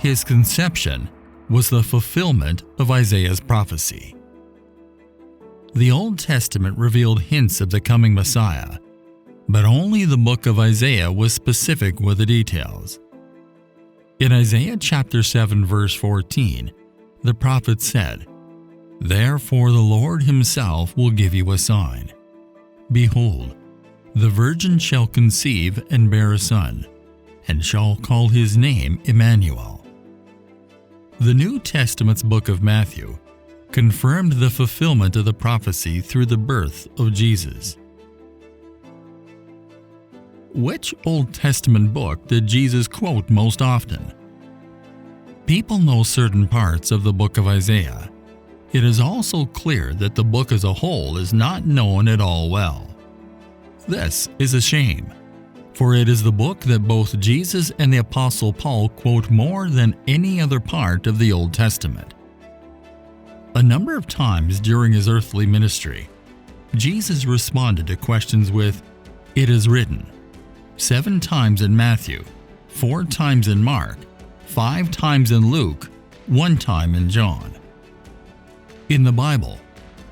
His conception was the fulfillment of Isaiah's prophecy. The Old Testament revealed hints of the coming Messiah, but only the book of Isaiah was specific with the details. In Isaiah chapter 7 verse 14, the prophet said, "Therefore the Lord himself will give you a sign. Behold, the virgin shall conceive and bear a son, and shall call his name Emmanuel." The New Testament's book of Matthew confirmed the fulfillment of the prophecy through the birth of Jesus. Which Old Testament book did Jesus quote most often? People know certain parts of the book of Isaiah. It is also clear that the book as a whole is not known at all well. This is a shame, for it is the book that both Jesus and the Apostle Paul quote more than any other part of the Old Testament. A number of times during his earthly ministry, Jesus responded to questions with, "It is written," 7 times in Matthew, 4 times in Mark, 5 times in Luke, 1 time in John. In the Bible,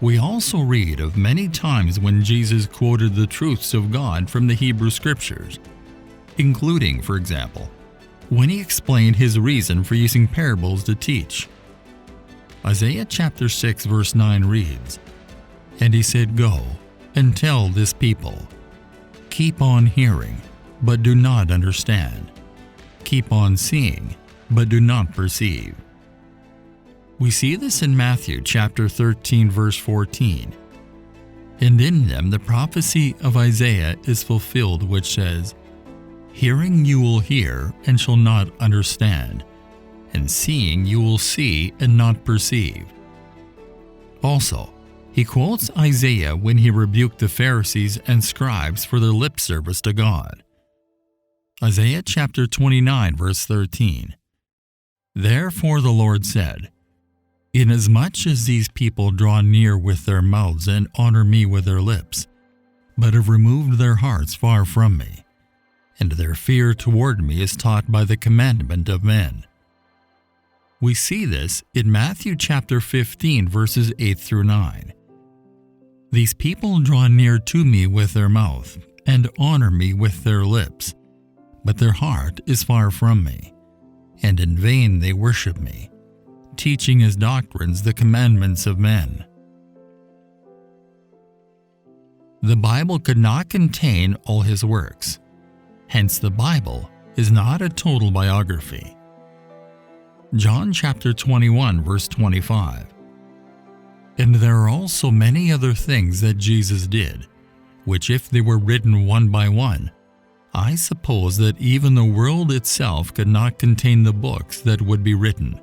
we also read of many times when Jesus quoted the truths of God from the Hebrew Scriptures, including, for example, when he explained his reason for using parables to teach. Isaiah chapter 6 verse 9 reads, "And he said, Go and tell this people, keep on hearing, but do not understand. Keep on seeing, but do not perceive." We see this in Matthew chapter 13 verse 14. "And in them the prophecy of Isaiah is fulfilled, which says, Hearing you will hear and shall not understand, and seeing you will see and not perceive." Also, he quotes Isaiah when he rebuked the Pharisees and scribes for their lip service to God. Isaiah chapter 29 verse 13. "Therefore the Lord said, Inasmuch as these people draw near with their mouths and honor me with their lips, but have removed their hearts far from me, and their fear toward me is taught by the commandment of men." We see this in Matthew chapter 15 verses 8 through 9. "These people draw near to me with their mouth, and honor me with their lips, but their heart is far from me, and in vain they worship me, teaching as doctrines the commandments of men." The Bible could not contain all his works. Hence, the Bible is not a total biography. John chapter 21 verse 25. "And there are also many other things that Jesus did, which if they were written one by one, I suppose that even the world itself could not contain the books that would be written."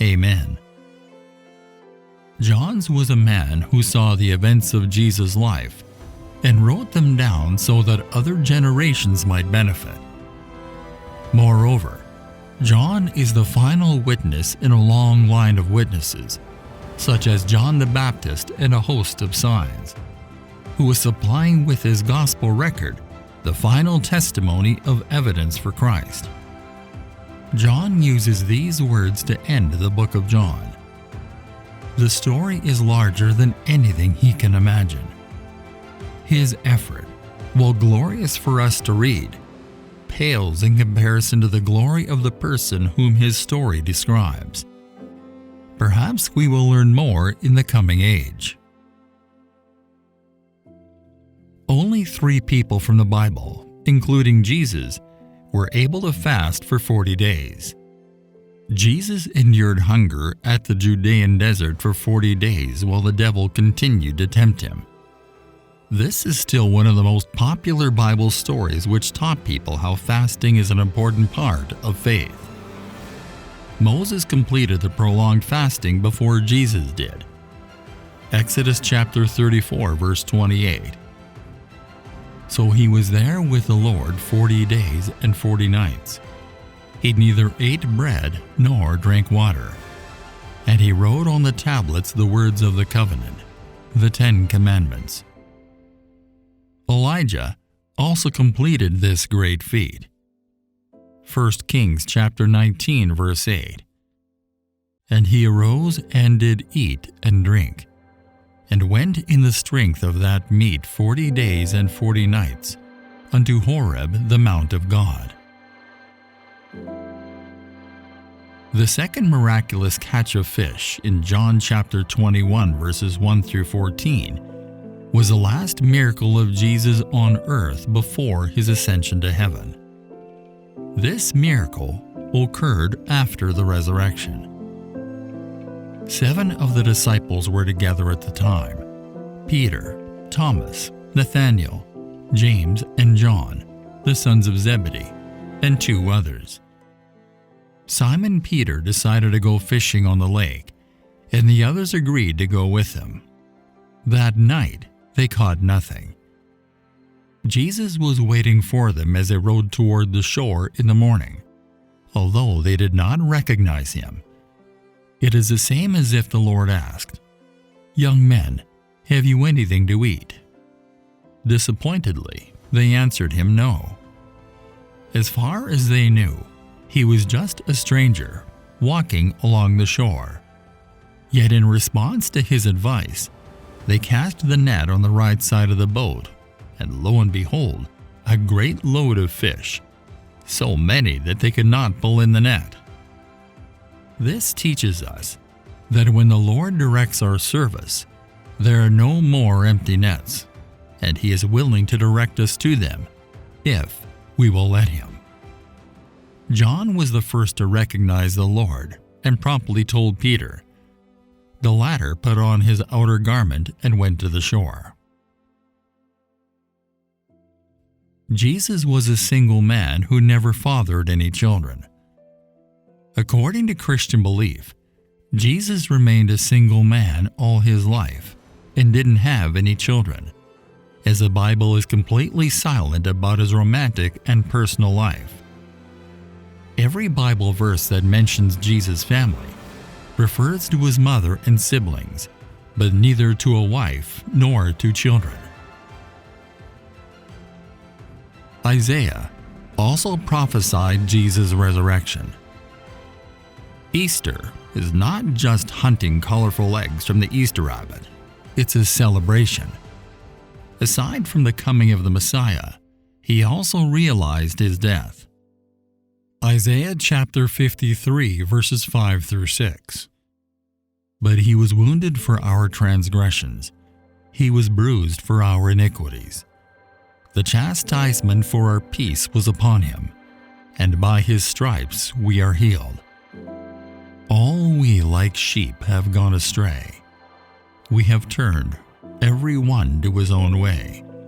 Amen. John was a man who saw the events of Jesus' life and wrote them down so that other generations might benefit. Moreover, John is the final witness in a long line of witnesses, such as John the Baptist and a host of signs, who was supplying with his gospel record the final testimony of evidence for Christ. John uses these words to end the book of John. The story is larger than anything he can imagine. His effort, while glorious for us to read, pales in comparison to the glory of the person whom his story describes. Perhaps we will learn more in the coming age. Only 3 people from the Bible, including Jesus, were able to fast for 40 days. Jesus endured hunger at the Judean desert for 40 days while the devil continued to tempt him. This is still one of the most popular Bible stories which taught people how fasting is an important part of faith. Moses completed the prolonged fasting before Jesus did. Exodus chapter 34 verse 28. "So he was there with the Lord 40 days and 40 nights. He neither ate bread nor drank water. And he wrote on the tablets the words of the covenant, the 10 Commandments." Elijah also completed this great feat. 1 Kings chapter 19 verse 8. And he arose and did eat and drink, and went in the strength of that meat 40 days and 40 nights, unto Horeb the mount of God. The second miraculous catch of fish in John chapter 21 verses 1 through 14 was the last miracle of Jesus on earth before his ascension to heaven. This miracle occurred after the resurrection. 7 of the disciples were together at the time: Peter, Thomas, Nathanael, James, and John, the sons of Zebedee, and 2 others. Simon Peter decided to go fishing on the lake, and the others agreed to go with him. That night, they caught nothing. Jesus was waiting for them as they rowed toward the shore in the morning, although they did not recognize him. It is the same as if the Lord asked, "Young men, have you anything to eat?" Disappointedly, they answered him no. As far as they knew, he was just a stranger walking along the shore. Yet in response to his advice, they cast the net on the right side of the boat, and lo and behold, a great load of fish, so many that they could not pull in the net. This teaches us that when the Lord directs our service, there are no more empty nets, and he is willing to direct us to them if we will let him. John was the first to recognize the Lord and promptly told Peter. The latter put on his outer garment and went to the shore. Jesus was a single man who never fathered any children. According to Christian belief, Jesus remained a single man all his life and didn't have any children, as the Bible is completely silent about his romantic and personal life. Every Bible verse that mentions Jesus' family refers to his mother and siblings, but neither to a wife nor to children. Isaiah also prophesied Jesus' resurrection. Easter is not just hunting colorful eggs from the Easter rabbit, it's a celebration. Aside from the coming of the Messiah, he also realized his death. Isaiah chapter 53 verses 5 through 6. But he was wounded for our transgressions, he was bruised for our iniquities. The chastisement for our peace was upon him, and by his stripes we are healed. All we like sheep have gone astray. We have turned every one to his own way,